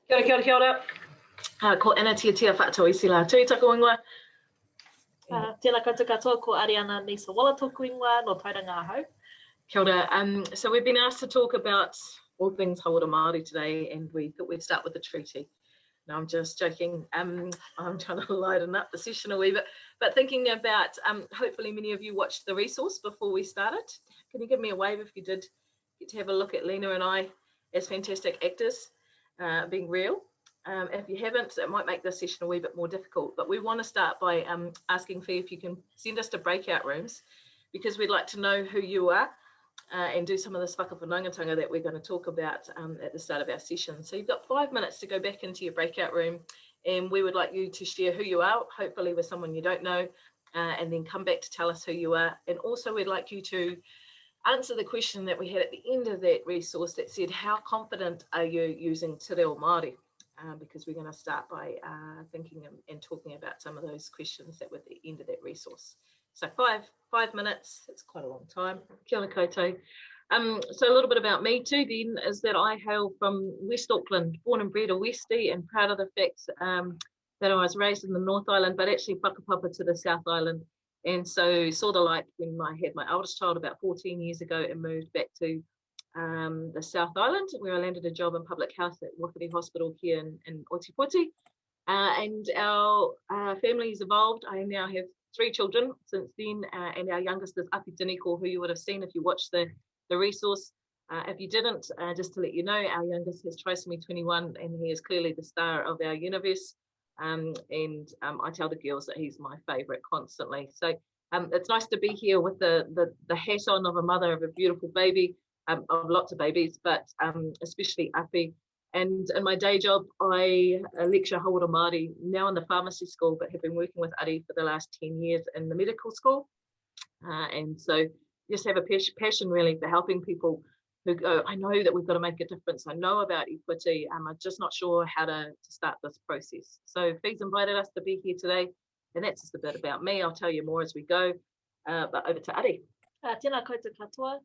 Kia ora, kia ora, kia ora. Ko ena tia whātau isi Latu i taku ingoa. Tēnā koutou katoa, ko Arianna Nisa-Waller tōku ingoa, no tauranga ahau. Kia ora. So we've been asked to talk about all things Hauora Māori today, and we thought we'd start with the treaty. No, I'm just joking. I'm trying to lighten up the session a wee bit, but thinking about, hopefully many of you watched the resource before we started. Can you give me a wave if you did get to have a look at Lena and I as fantastic actors being real? If you haven't, it might make this session a wee bit more difficult, but we want to start by asking for you if you can send us to Breakout Rooms, because we'd like to know who you are and do some of this whakawhanaungatanga that we're going to talk about at the start of our session. So you've got 5 minutes to go back into your breakout room, and we would like you to share who you are, hopefully with someone you don't know, and then come back to tell us who you are. And also we'd like you to answer the question that we had at the end of that resource that said, how confident are you using Te Reo Māori? Because we're going to start by thinking and talking about some of those questions that were at the end of that resource. So five minutes, it's quite a long time. Kia ora koutou. So a little bit about me too then is that I hail from West Auckland, born and bred a Westie, and proud of the fact that I was raised in the North Island, but actually whakapapa to the South Island. And so saw the light when I had my eldest child about 14 years ago and moved back to the South Island, where I landed a job in public health at Whakari Hospital here in Otipoti. And our family's evolved. I now have 3 children since then, and our youngest is Api Tiniko, who you would have seen if you watched the resource. If you didn't, just to let you know, our youngest has trisomy 21, and he is clearly the star of our universe. And I tell the girls that he's my favourite constantly. So it's nice to be here with the hat on of a mother of a beautiful baby, of lots of babies, but especially Api. And in my day job, I lecture Hauora Māori, now in the pharmacy school, but have been working with Ari for the last 10 years in the medical school. And so just have a passion really for helping people who go, I know that we've got to make a difference. I know about equity. I'm just not sure how to start this process. So Fee's invited us to be here today. And that's just a bit about me. I'll tell you more as we go. But over to Ari. Tēnā koutou katoa.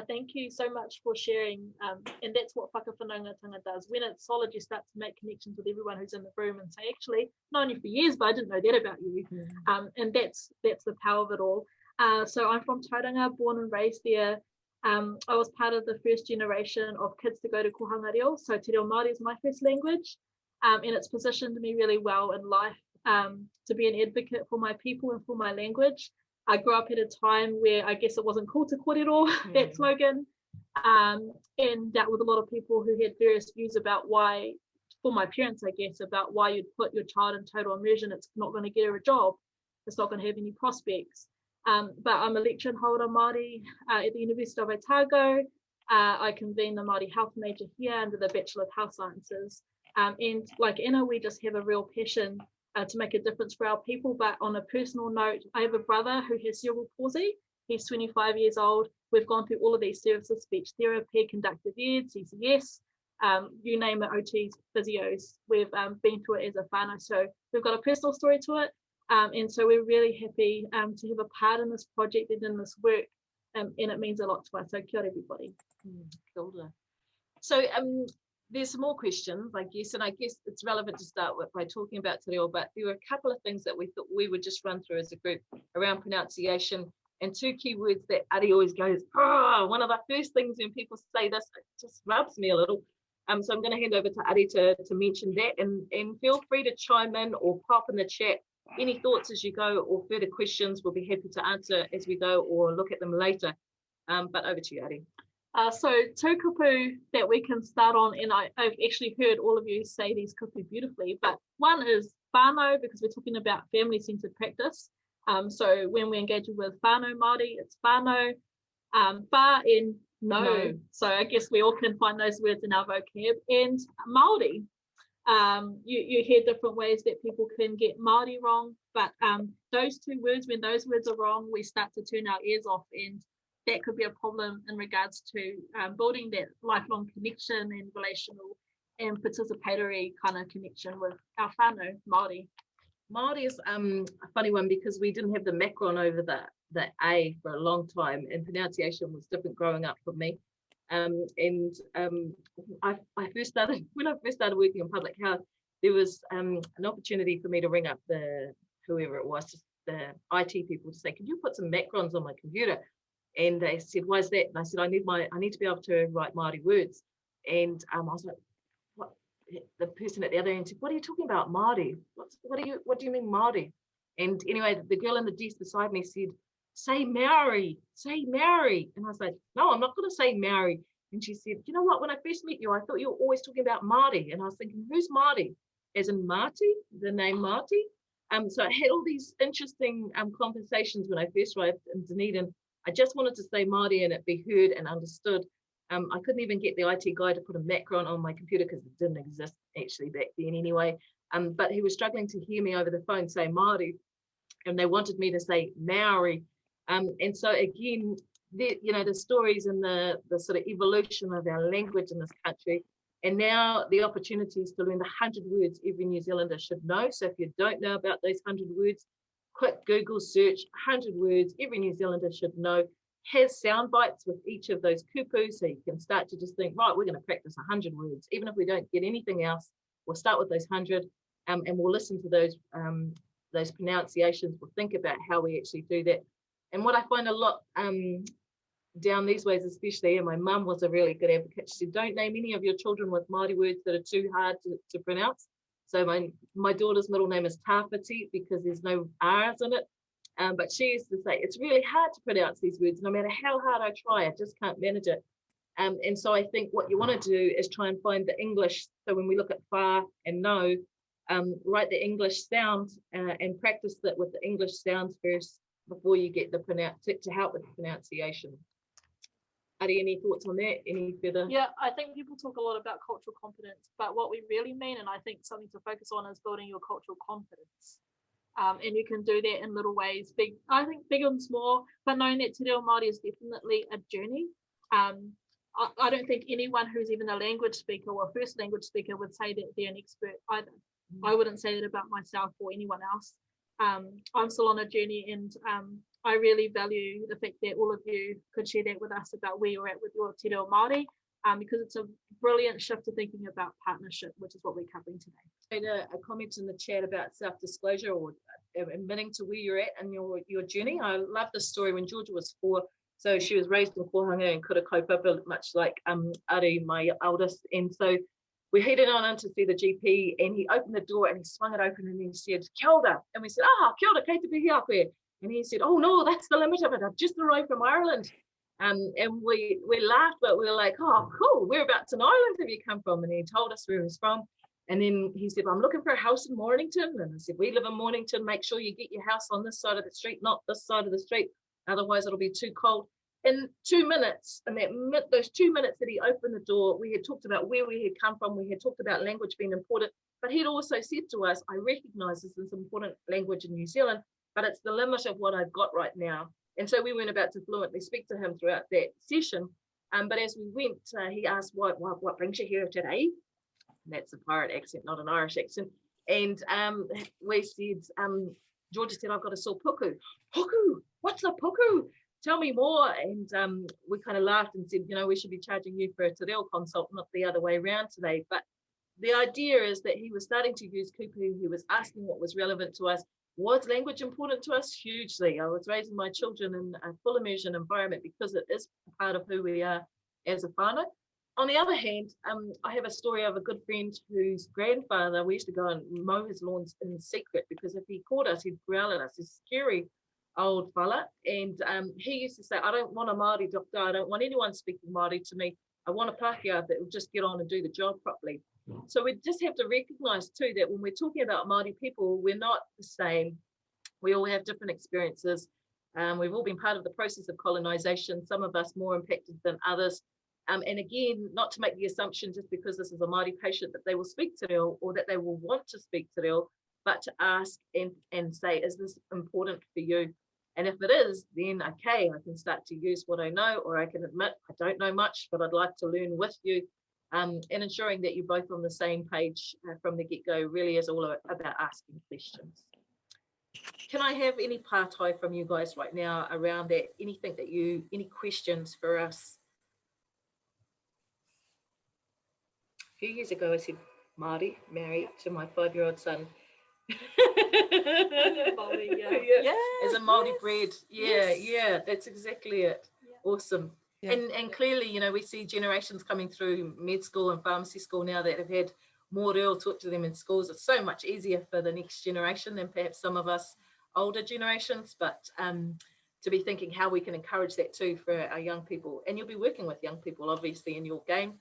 Thank you so much for sharing, and that's what whakawhanaungatanga does. When it's solid, you start to make connections with everyone who's in the room and say, actually, known you for years, but I didn't know that about you. And that's the power of it all. So I'm from Tauranga, born and raised there. I was part of the first generation of kids to go to kohanga reo, so Te Reo Māori is my first language, and it's positioned me really well in life to be an advocate for my people and for my language. I grew up at a time where I guess it wasn't cool to korero, that slogan, and dealt with a lot of people who had various views about why, for my parents, I guess, about why you'd put your child in total immersion. It's not going to get her a job. It's not going to have any prospects. But I'm a lecturer in Hauora Māori at the University of Otago. I convene the Māori health major here under the Bachelor of Health Sciences. And like Anna, we just have a real passion to make a difference for our people. But on a personal note, I have a brother who has cerebral palsy. He's 25 years old. We've gone through all of these services, speech therapy, conductive ed, CCS, you name it, OTs, physios. We've been through it as a whānau. So we've got a personal story to it. And so we're really happy to have a part in this project and in this work. And it means a lot to us. So kia ora, everybody. Kia ora. So there's some more questions, I guess, and I guess it's relevant to start with by talking about Te Reo, but there were a couple of things that we thought we would just run through as a group around pronunciation, and 2 key words that Ari always goes, one of the first things when people say this, it just rubs me a little. So I'm going to hand over to Ari to mention that, and feel free to chime in or pop in the chat any thoughts as you go, or further questions we'll be happy to answer as we go or look at them later. But over to you, Ari. So 2 kupu that we can start on, and I've actually heard all of you say these kupu beautifully, but one is whānau, because we're talking about family-centered practice. So when we're engaging with whānau Māori, it's whānau, whā and no. So I guess we all can find those words in our vocab. And Māori, you hear different ways that people can get Māori wrong, but those 2 words, when those words are wrong, we start to turn our ears off, and that could be a problem in regards to building that lifelong connection and relational and participatory kind of connection with our whānau Māori. Māori is a funny one because we didn't have the macron over the A for a long time, and pronunciation was different growing up for me. I first started, when I first started working in public health, there was an opportunity for me to ring up whoever it was, just the IT people, to say, can you put some macrons on my computer? And they said, why is that? And I said, I need to be able to write Māori words. And I was like, what? The person at the other end said, what are you talking about, Māori? What do you mean Māori? And anyway, the girl in the desk beside me said, say Maori, say Maori. And I was like, no, I'm not going to say Maori. And she said, you know what, when I first met you, I thought you were always talking about Māori. And I was thinking, who's Māori? As in Marty, the name Marty. So I had all these interesting conversations when I first arrived in Dunedin. I just wanted to say Māori and it be heard and understood. I couldn't even get the IT guy to put a macron on my computer because it didn't exist actually back then anyway. But he was struggling to hear me over the phone say Māori, and they wanted me to say Maori. And so again, the stories and the sort of evolution of our language in this country, and now the opportunities to learn the 100 words every New Zealander should know. So if you don't know about those 100 words, quick Google search 100 words every New Zealander should know. Has sound bites with each of those kupu, so you can start to just think, right, we're going to practice 100 words. Even if we don't get anything else, we'll start with those 100, and we'll listen to those pronunciations. We'll think about how we actually do that. And what I find a lot down these ways, especially, and my mum was a really good advocate. She said, don't name any of your children with Māori words that are too hard to pronounce. So my daughter's middle name is Tāwhiti because there's no R's in it. But she used to say, it's really hard to pronounce these words. No matter how hard I try, I just can't manage it. And so I think what you want to do is try and find the English. So when we look at whā and no, write the English sounds and practice that with the English sounds first before you get to help with the pronunciation. Ari, any thoughts on that? Any further? Yeah, I think people talk a lot about cultural competence, but what we really mean, and I think something to focus on, is building your cultural confidence. And you can do that in little ways, big and small, but knowing that Te Reo Māori is definitely a journey. I don't think anyone who's even a language speaker or a first language speaker would say that they're an expert either. I wouldn't say that about myself or anyone else. I'm still on a journey, and I really value the fact that all of you could share that with us about where you're at with your Te Reo Māori, because it's a brilliant shift to thinking about partnership, which is what we're covering today. A comment in the chat about self-disclosure or admitting to where you're at in your journey. I love this story. When Georgia was 4, so she was raised in Kohanga and Kura Kaupapa, much like Ari, my eldest, and so we headed on in to see the GP, and he opened the door and he swung it open and he said, kia ora. And we said, kia ora, kei te pihi a koe. And he said, oh no, that's the limit of it. I've just arrived from Ireland. And we laughed, but we were like, oh, cool, whereabouts in Ireland have you come from? And he told us where he was from. And then he said, I'm looking for a house in Mornington. And I said, we live in Mornington. Make sure you get your house on this side of the street, not this side of the street. Otherwise, it'll be too cold. In 2 minutes, those 2 minutes that he opened the door, we had talked about where we had come from. We had talked about language being important. But he'd also said to us, I recognise this is an important language in New Zealand, but it's the limit of what I've got right now. And so we weren't about to fluently speak to him throughout that session. But as we went, he asked, what brings you here today? And that's a pirate accent, not an Irish accent. And we said, Georgia said, I've got a sore puku. Puku? What's a puku? Tell me more. And we kind of laughed and said, we should be charging you for a te reo consult, not the other way around today. But the idea is that he was starting to use kupu. He was asking what was relevant to us. Was language important to us? Hugely. I was raising my children in a full immersion environment because it is part of who we are as a whānau. On the other hand, I have a story of a good friend whose grandfather, we used to go and mow his lawns in secret because if he caught us, he'd growl at us. He's scary old fella. And he used to say, I don't want a Māori doctor. I don't want anyone speaking Māori to me. I want a Pākehā that will just get on and do the job properly. So we just have to recognise too that when we're talking about Māori people, we're not the same. We all have different experiences. We've all been part of the process of colonisation, some of us more impacted than others. And again, not to make the assumption just because this is a Māori patient that they will speak te reo or that they will want to speak te reo, but to ask and say, is this important for you? And if it is, then okay, I can start to use what I know, or I can admit I don't know much, but I'd like to learn with you. And ensuring that you're both on the same page from the get-go really is all about asking questions. Can I have any pārtai from you guys right now around that? Anything that any questions for us? few years ago I said Māori, married to my 5-year-old son. Māori, Yeah. As a Māori bread. Yeah, that's exactly it. Yeah. Awesome. Yeah. And clearly, you know, we see generations coming through med school and pharmacy school now that have had more real taught to them in schools. It's so much easier for the next generation than perhaps some of us older generations, but to be thinking how we can encourage that too for our young people. And you'll be working with young people, obviously, in your game.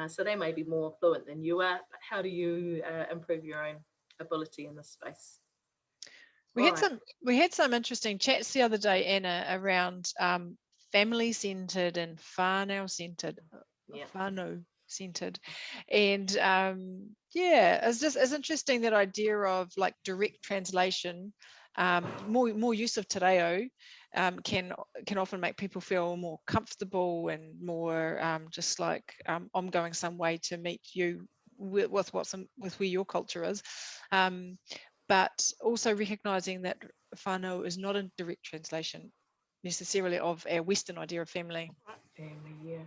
So they may be more fluent than you are, but how do you improve your own ability in this space? We had some interesting chats the other day, Anna, around family-centered and Whanau centered. Yeah. Whanau centered, and it's interesting, that idea of like direct translation. More use of te reo can often make people feel more comfortable and more just like I'm going some way to meet you with where your culture is, but also recognizing that whānau is not a direct translation necessarily of our Western idea of family. Family, yeah.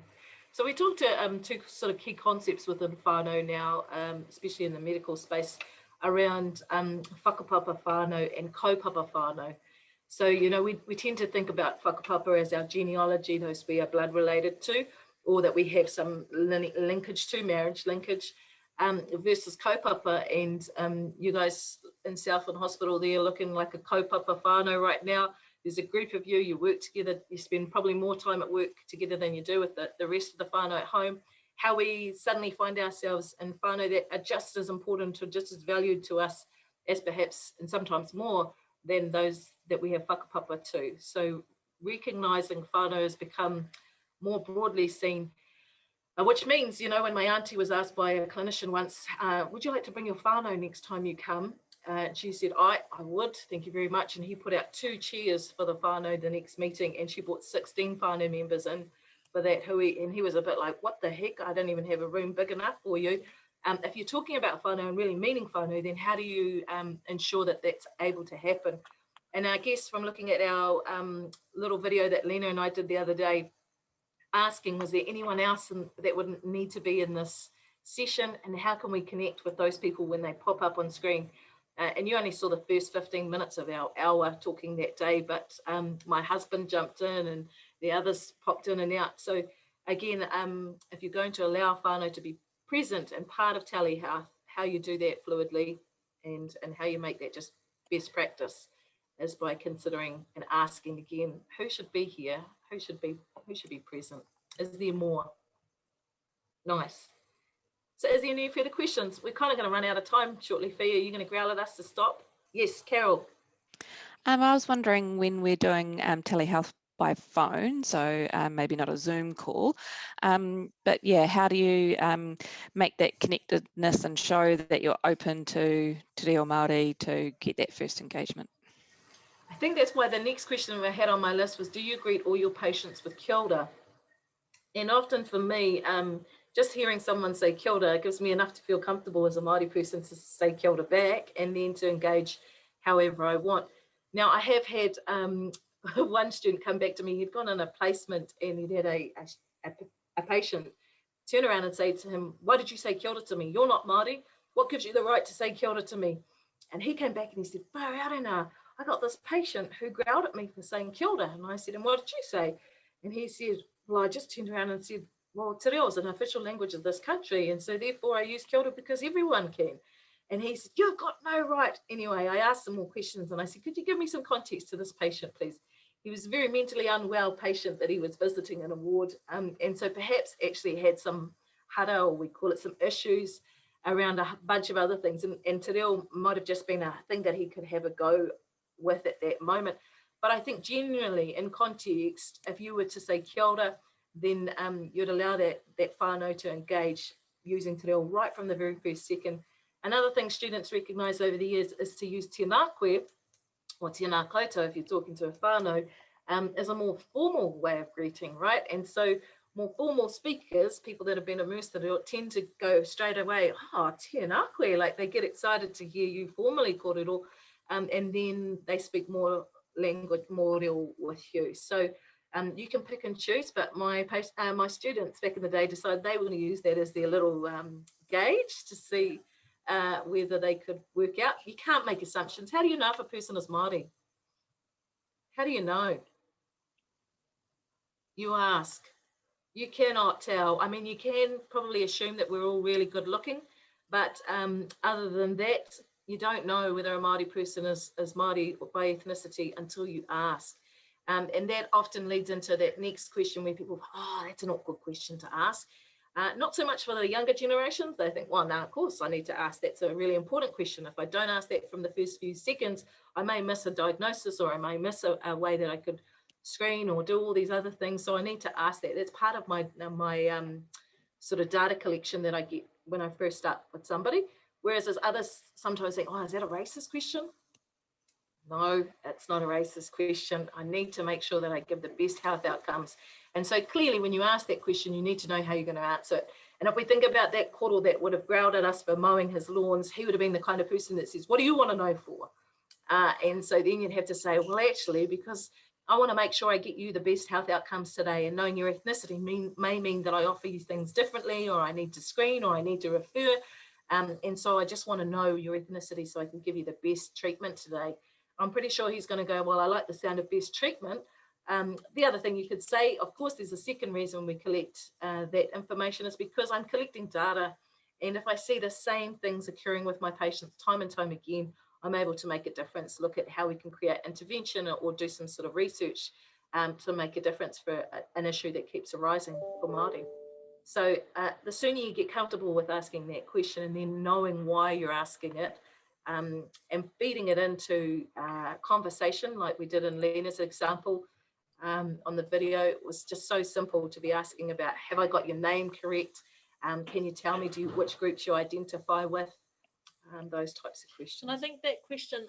So we talked to two sort of key concepts within whānau now, especially in the medical space, around whakapapa whānau and kaupapa whānau. So, you know, we tend to think about whakapapa as our genealogy, those we are blood related to, or that we have some linkage to, marriage linkage, versus kaupapa. And you guys in Southland Hospital, they're looking like a kaupapa whānau right now. There's a group of you, you work together, you spend probably more time at work together than you do with the rest of the whānau at home. How we suddenly find ourselves in whānau that are just as important or just as valued to us as perhaps, and sometimes more, than those that we have whakapapa to. So recognising whānau has become more broadly seen, which means, you know, when my auntie was asked by a clinician once, would you like to bring your whānau next time you come? She said, I would, thank you very much. And he put out 2 chairs for the whānau the next meeting, and she brought 16 whānau members in for that hui. And he was a bit like, what the heck? I don't even have a room big enough for you. If you're talking about whānau and really meaning whānau, then how do you ensure that that's able to happen? And I guess from looking at our little video that Lena and I did the other day, asking, was there anyone else that would need to be in this session, and how can we connect with those people when they pop up on screen? And you only saw the first 15 minutes of our hour talking that day, but my husband jumped in and the others popped in and out. So again, if you're going to allow whānau to be present and part of telehealth, how you do that fluidly and how you make that just best practice is by considering and asking again, who should be here? Who should be present? Is there more? Nice. So is there any further questions? We're kind of going to run out of time shortly. Fia, are you going to growl at us to stop? Yes, Carol. I was wondering, when we're doing telehealth by phone, so maybe not a Zoom call, but yeah, how do you make that connectedness and show that you're open to te reo Māori to get that first engagement? I think that's why the next question I had on my list was, do you greet all your patients with kia ora? And often for me, just hearing someone say kia ora gives me enough to feel comfortable as a Māori person to say kia ora back and then to engage however I want. Now, I have had one student come back to me. He'd gone on a placement and he'd had a patient turn around and say to him, why did you say kia ora to me? You're not Māori. What gives you the right to say kia ora to me? And he came back and he said, Arianna, I got this patient who growled at me for saying kia ora. And I said, and what did you say? And he said, well, I just turned around and said, well, te reo is an official language of this country, and so therefore I use kia ora because everyone can. And he said, you've got no right. Anyway, I asked some more questions and I said, could you give me some context to this patient, please? He was a very mentally unwell patient that he was visiting in a ward, and so perhaps actually had some hara, or we call it some issues, around a bunch of other things. And te reo might have just been a thing that he could have a go with at that moment. But I think generally in context, if you were to say kia ora, then you'd allow that whānau to engage using te reo right from the very first second. Another thing students recognise over the years is to use tēnā koe, or tēnā koutou if you're talking to a whānau, as a more formal way of greeting, right? And so more formal speakers, people that have been immersed in it, tend to go straight away, oh, tēnā koe, like they get excited to hear you formally korero, and then they speak more language, more reo with you. So You can pick and choose, but my students back in the day decided they were going to use that as their little gauge to see whether they could work out. You can't make assumptions. How do you know if a person is Māori? How do you know? You ask. You cannot tell. I mean, you can probably assume that we're all really good looking, but other than that, you don't know whether a Māori person is Māori by ethnicity until you ask. And that often leads into that next question where people, oh, that's an awkward question to ask. Not so much for the younger generations. They think, well, no, of course I need to ask. That's a really important question. If I don't ask that from the first few seconds, I may miss a diagnosis, or I may miss a way that I could screen or do all these other things. So I need to ask that. That's part of my sort of data collection that I get when I first start with somebody. Whereas as others sometimes think, oh, is that a racist question? No, it's not a racist question. I need to make sure that I give the best health outcomes. And so clearly when you ask that question, you need to know how you're going to answer it. And if we think about that korero that would have growled at us for mowing his lawns, he would have been the kind of person that says, what do you want to know for? And so then you'd have to say, well, actually, because I want to make sure I get you the best health outcomes today, and knowing your ethnicity may mean that I offer you things differently, or I need to screen, or I need to refer. And so I just want to know your ethnicity so I can give you the best treatment today. I'm pretty sure he's going to go, well, I like the sound of best treatment. The other thing you could say, of course, there's a second reason we collect that information is because I'm collecting data. And if I see the same things occurring with my patients time and time again, I'm able to make a difference, look at how we can create intervention or do some sort of research to make a difference for an issue that keeps arising for Māori. So the sooner you get comfortable with asking that question and then knowing why you're asking it, and feeding it into conversation like we did in Lena's example on the video, it was just so simple to be asking about, have I got your name correct? Can you tell me which groups you identify with? Those types of questions. And I think that question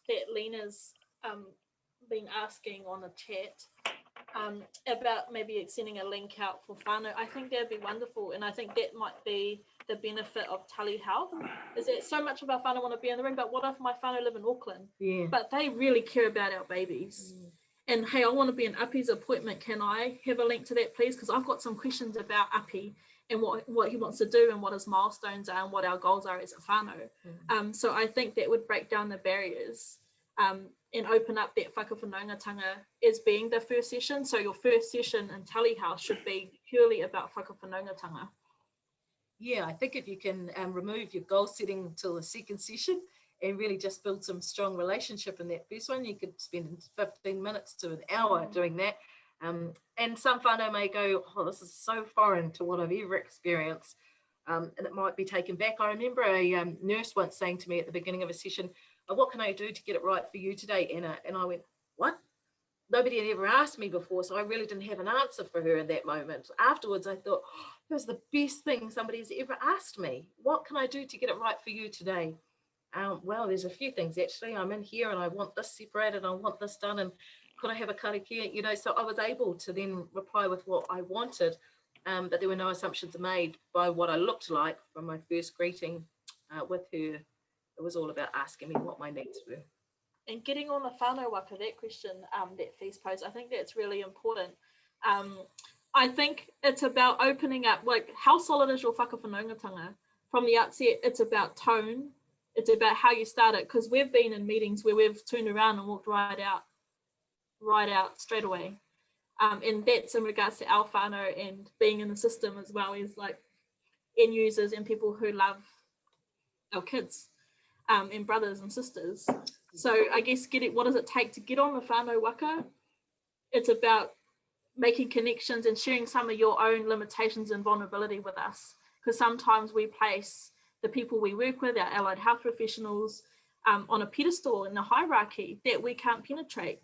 that Lena's been asking on the chat about maybe sending a link out for whānau, I think that'd be wonderful. And I think that might be the benefit of telehealth, is that so much of our whānau want to be in the room, but what if my whānau live in Auckland? Yeah. But they really care about our babies. And hey, I want to be an Api's appointment. Can I have a link to that, please? Because I've got some questions about Api and what he wants to do and what his milestones are and what our goals are as a whānau. So I think that would break down the barriers and open up that whakawhanaungatanga as being the first session. So your first session in telehealth should be purely about whakawhanaungatanga. Yeah, I think if you can remove your goal setting until the second session and really just build some strong relationship in that first one, you could spend 15 minutes to an hour doing that. And some whānau may go, oh, this is so foreign to what I've ever experienced. And it might be taken back. I remember a nurse once saying to me at the beginning of a session, what can I do to get it right for you today, Anna? And I went, what? Nobody had ever asked me before, so I really didn't have an answer for her in that moment. Afterwards, I thought, oh, that was the best thing somebody has ever asked me. What can I do to get it right for you today? Well, there's a few things, actually. I'm in here and I want this separated, I want this done, and could I have a karakia? You know, so I was able to then reply with what I wanted, but there were no assumptions made by what I looked like from my first greeting with her. It was all about asking me what my needs were. And getting on the whānau waka, that question that Fees posed, I think that's really important. I think it's about opening up, like, how solid is your whakawhanaungatanga? From the outset, it's about tone. It's about how you start it, because we've been in meetings where we've turned around and walked right out straight away. And that's in regards to our whānau and being in the system, as well as like end users and people who love our kids and brothers and sisters. So I guess what does it take to get on the whānau waka? It's about making connections and sharing some of your own limitations and vulnerability with us, because sometimes we place the people we work with, our allied health professionals, on a pedestal in the hierarchy that we can't penetrate.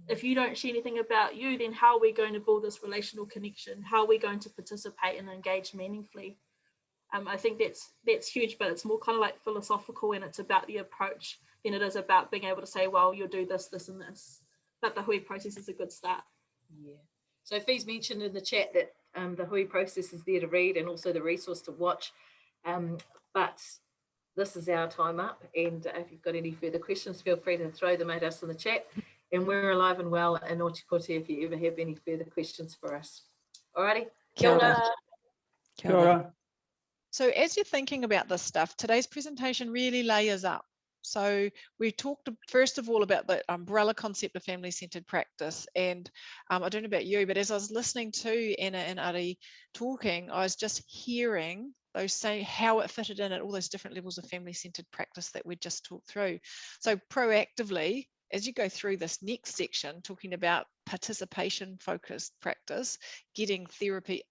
If you don't share anything about you, then how are we going to build this relational connection? How are we going to participate and engage meaningfully? I think that's huge, but it's more kind of like philosophical, and it's about the approach than it is about being able to say, well, you'll do this, this, and this. But the hui process is a good start. Yeah. So Fee's mentioned in the chat that the hui process is there to read and also the resource to watch. But this is our time up, and if you've got any further questions, feel free to throw them at us in the chat. And we're alive and well in Ōtepoti if you ever have any further questions for us. Alrighty. Kia ora. Kia ora. So as you're thinking about this stuff, today's presentation really layers up. So we talked first of all about the umbrella concept of family-centered practice. And I don't know about you, but as I was listening to Anna and Ari talking, I was just hearing those saying how it fitted in at all those different levels of family-centered practice that we just talked through. So proactively, as you go through this next section, talking about participation-focused practice, getting therapy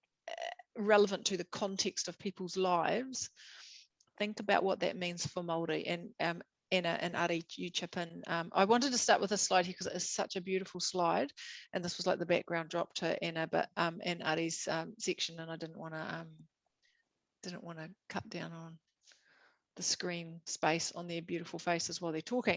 relevant to the context of people's lives, think about what that means for Māori. And Anna and Ari, you chip in. I wanted to start with a slide here because it is such a beautiful slide, and this was like the background drop to Anna, but and Ari's section, and I didn't want to cut down on the screen space on their beautiful faces while they're talking.